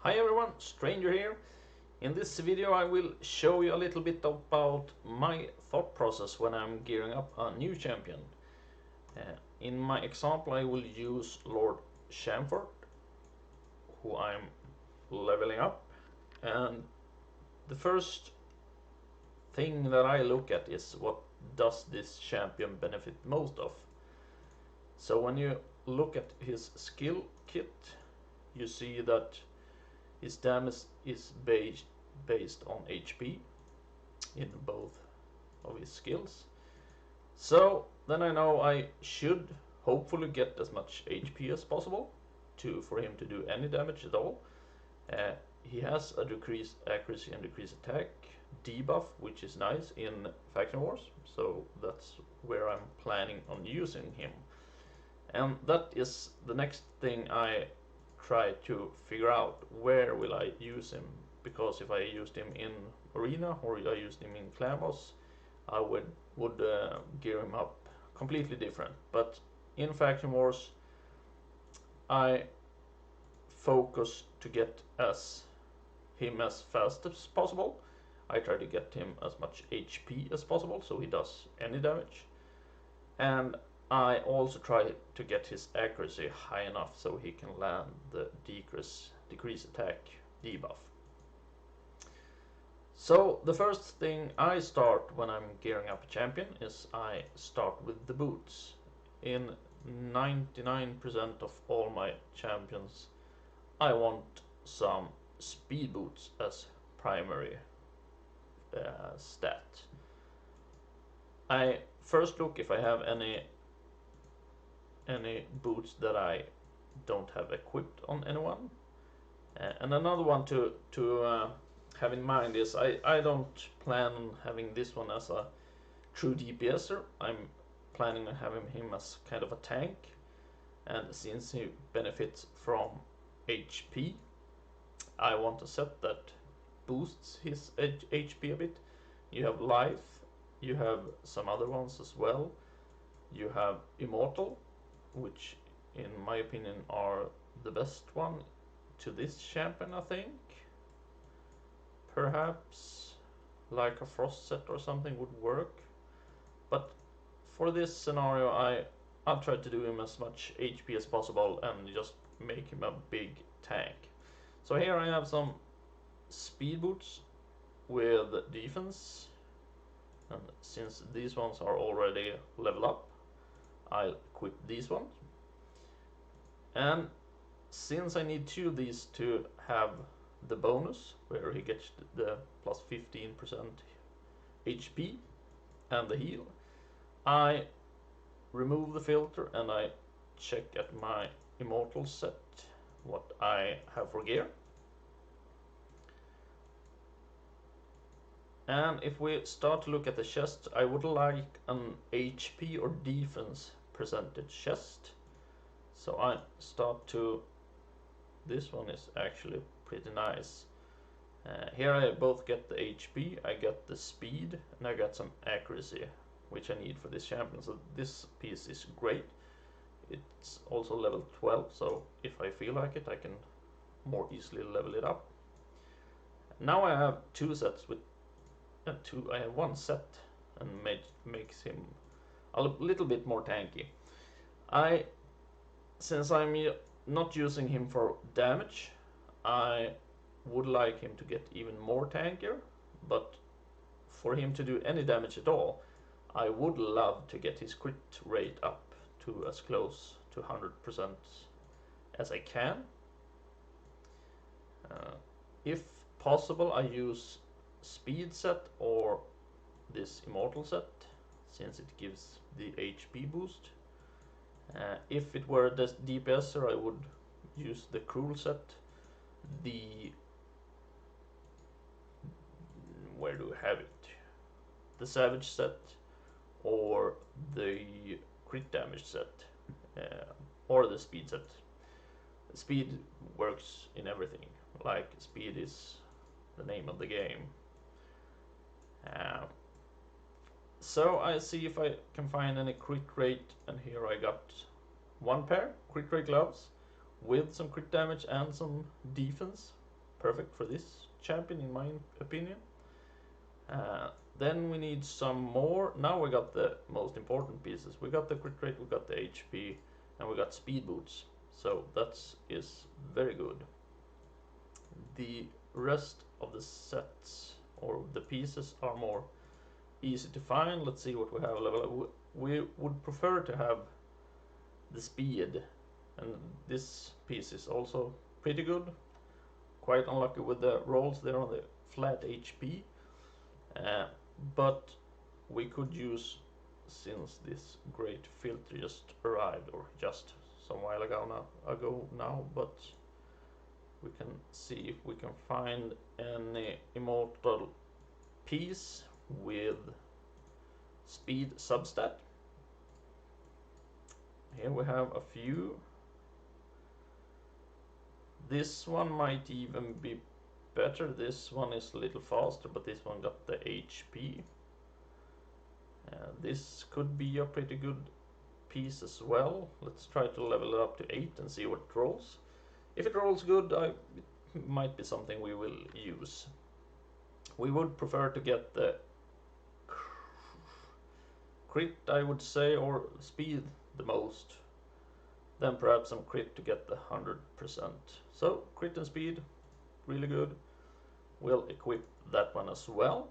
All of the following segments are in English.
Hi everyone, Stranger here. In this video I will show you a little bit about my thought process when I'm gearing up a new champion. In my example I will use Lord Chamfort, who I'm leveling up, and the first thing that I look at is what does this champion benefit most of. So when you look at his skill kit, you see that his damage is based on HP in both of his skills. So then I know I should hopefully get as much HP as possible for him to do any damage at all. He has a decreased accuracy and decreased attack debuff, which is nice in Faction Wars, so that's where I'm planning on using him. And that is the next thing I try to figure out, where will I use him, because if I used him in Arena or I used him in Clan Boss, I would gear him up completely different. But in Faction Wars I focus to get him as fast as possible. I try to get him as much HP as possible so he does any damage, and I also try to get his accuracy high enough so he can land the decrease attack debuff. So the first thing I start when I'm gearing up a champion is I start with the boots. In 99% of all my champions I want some speed boots as primary stat. I first look if I have any boots that I don't have equipped on anyone. And another one to have in mind is I don't plan on having this one as a true DPSer. I'm planning on having him as kind of a tank, and since he benefits from HP, I want a set that boosts his HP a bit. You have life, you have some other ones as well. You have immortal, which in my opinion are the best one to this champion. I think perhaps like a frost set or something would work, but for this scenario I'll try to do him as much HP as possible and just make him a big tank. So here I have some speed boots with defense, and since these ones are already leveled up, I'll equip these ones. And since I need two of these to have the bonus where he gets the plus 15% HP and the heal, I remove the filter and I check at my immortal set what I have for gear. And if we start to look at the chest, I would like an HP or defense percentage chest. So I start to, this one is actually pretty nice. Here I both get the HP, I get the speed, and I got some accuracy, which I need for this champion. So this piece is great. It's also level 12, so if I feel like it I can more easily level it up. Now I have two sets with I have one set, and makes him a little bit more tanky. Since I'm not using him for damage, I would like him to get even more tankier, but for him to do any damage at all, I would love to get his crit rate up to as close to 100% as I can. If possible, I use speed set or this immortal set, since it gives the HP boost. If it were the DPSer, I would use the cruel set, where do we have it? The savage set, or the crit damage set, or the speed set. Speed works in everything, like speed is the name of the game. So I see if I can find any crit rate, and here I got one pair crit rate gloves with some crit damage and some defense perfect for this champion in my opinion. Then we need some more. Now we got the most important pieces. We got the crit rate, we got the HP, and we got speed boots. So that is very good. The rest of the sets or the pieces are more easy to find. Let's see what we have level. We would prefer to have the speed, and this piece is also pretty good. Quite unlucky with the rolls there on the flat HP. But we could use, since this great filter just arrived, or just some while ago now, but we can see if we can find any immortal piece with speed substat. Here we have a few. This one might even be better. This one is a little faster, but this one got the HP. This could be a pretty good piece as well. Let's try to level it up to 8 and see what it rolls. If it rolls good, it might be something we will use. We would prefer to get the crit, I would say, or speed the most. Then perhaps some crit to get the 100%. So crit and speed, really good. We'll equip that one as well.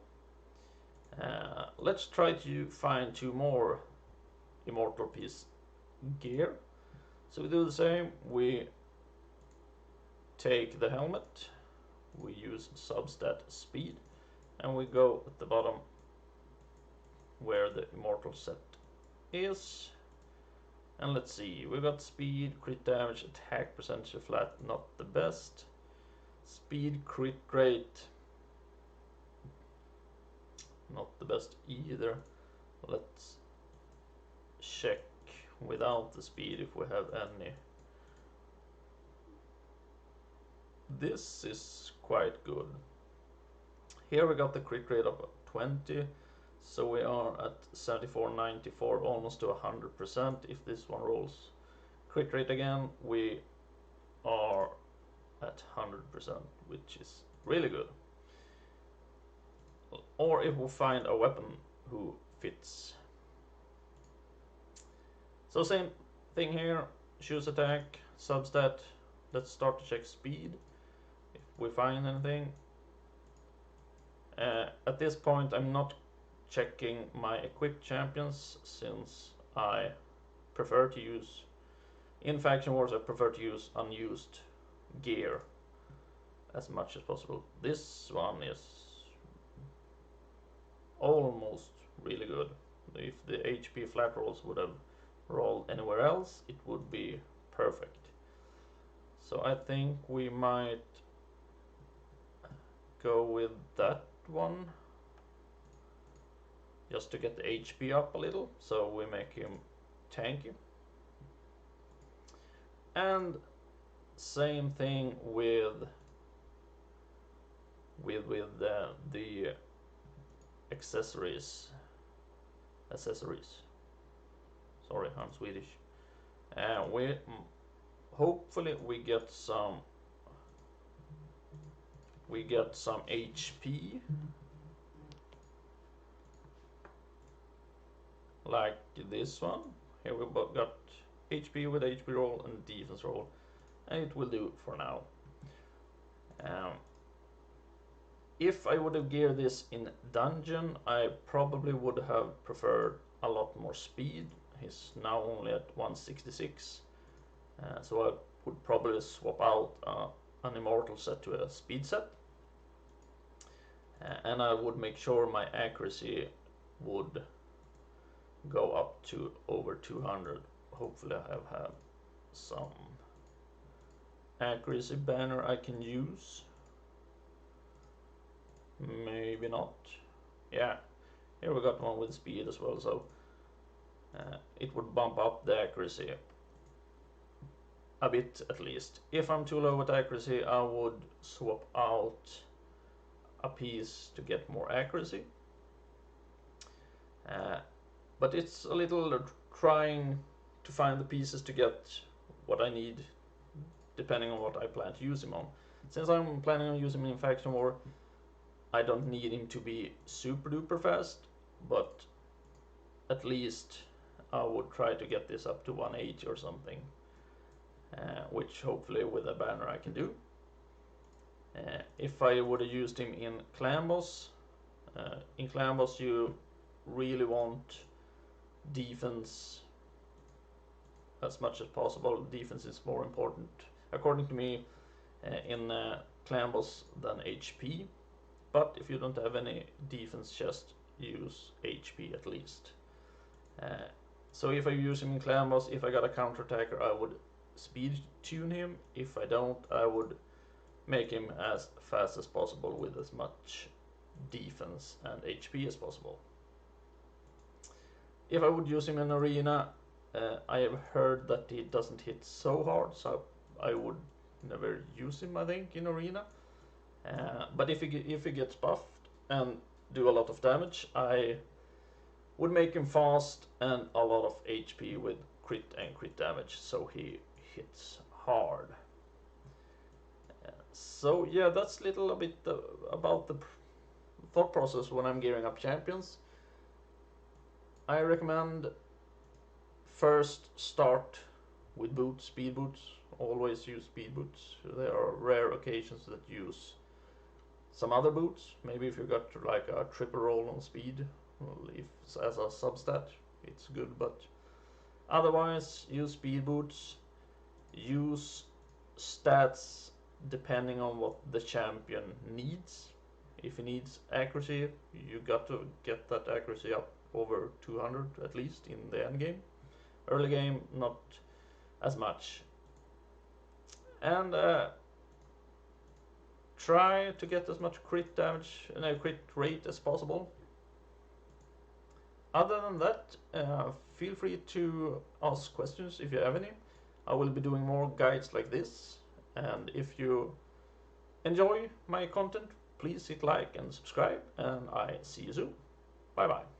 Let's try to find 2 more immortal piece gear. So we do the same. We take the helmet, we use substat speed, and we go at the bottom where the immortal set is. And let's see, we got speed, crit damage, attack percentage flat, not the best. Speed, crit rate, not the best either. Let's check without the speed if we have any. This is quite good. Here we got the crit rate of 20, so we are at 74.94, almost to 100%. If this one rolls crit rate again, we are at 100%, which is really good. Or if we find a weapon who fits. So same thing here, choose attack, substat. Let's start to check speed if we find anything. At this point I'm not checking my equipped champions, since I prefer to use, in Faction Wars I prefer to use unused gear as much as possible. This one is almost really good. If the HP flat rolls would have rolled anywhere else, it would be perfect. So I think we might go with that one, just to get the HP up a little, so we make him tanky. And same thing with the accessories. Sorry, I'm Swedish. And hopefully we get some HP, like this one. Here we got HP with HP roll and defense roll, and it will do for now. If I would have geared this in dungeon, I probably would have preferred a lot more speed. He's now only at 166, so I would probably swap out an immortal set to a speed set, and I would make sure my accuracy would go up to over 200. Hopefully I have some accuracy banner I can use. Maybe not. Yeah, here we got one with speed as well, so it would bump up the accuracy a bit at least. If I'm too low at accuracy, I would swap out a piece to get more accuracy. But it's a little trying to find the pieces to get what I need, depending on what I plan to use him on. Since I'm planning on using him in Faction War, I don't need him to be super duper fast, but at least I would try to get this up to 180 or something, which hopefully with a banner I can do. If I would have used him in Clan Boss, you really want defense as much as possible. Defense is more important, according to me, in Clan Boss than HP. But if you don't have any defense, just use HP at least. So if I use him in Clan Boss, if I got a counter attacker, I would speed tune him. If I don't, I would make him as fast as possible with as much defense and HP as possible. If I would use him in Arena, I have heard that he doesn't hit so hard, so I would never use him, I think, in Arena. But if he gets buffed and do a lot of damage, I would make him fast and a lot of HP with crit and crit damage, so he hits hard. So yeah, that's a little bit about the thought process when I'm gearing up champions. I recommend first start with boots, speed boots. Always use speed boots. There are rare occasions that use some other boots. Maybe if you got like a triple roll on speed, well, if as a substat, it's good. But otherwise, use speed boots. Use stats depending on what the champion needs. If he needs accuracy, you got to get that accuracy up over 200 at least in the end game. Early game, not as much. And try to get as much crit damage and crit rate as possible. Other than that, feel free to ask questions if you have any. I will be doing more guides like this, and if you enjoy my content, please hit like and subscribe, and I see you soon. Bye bye.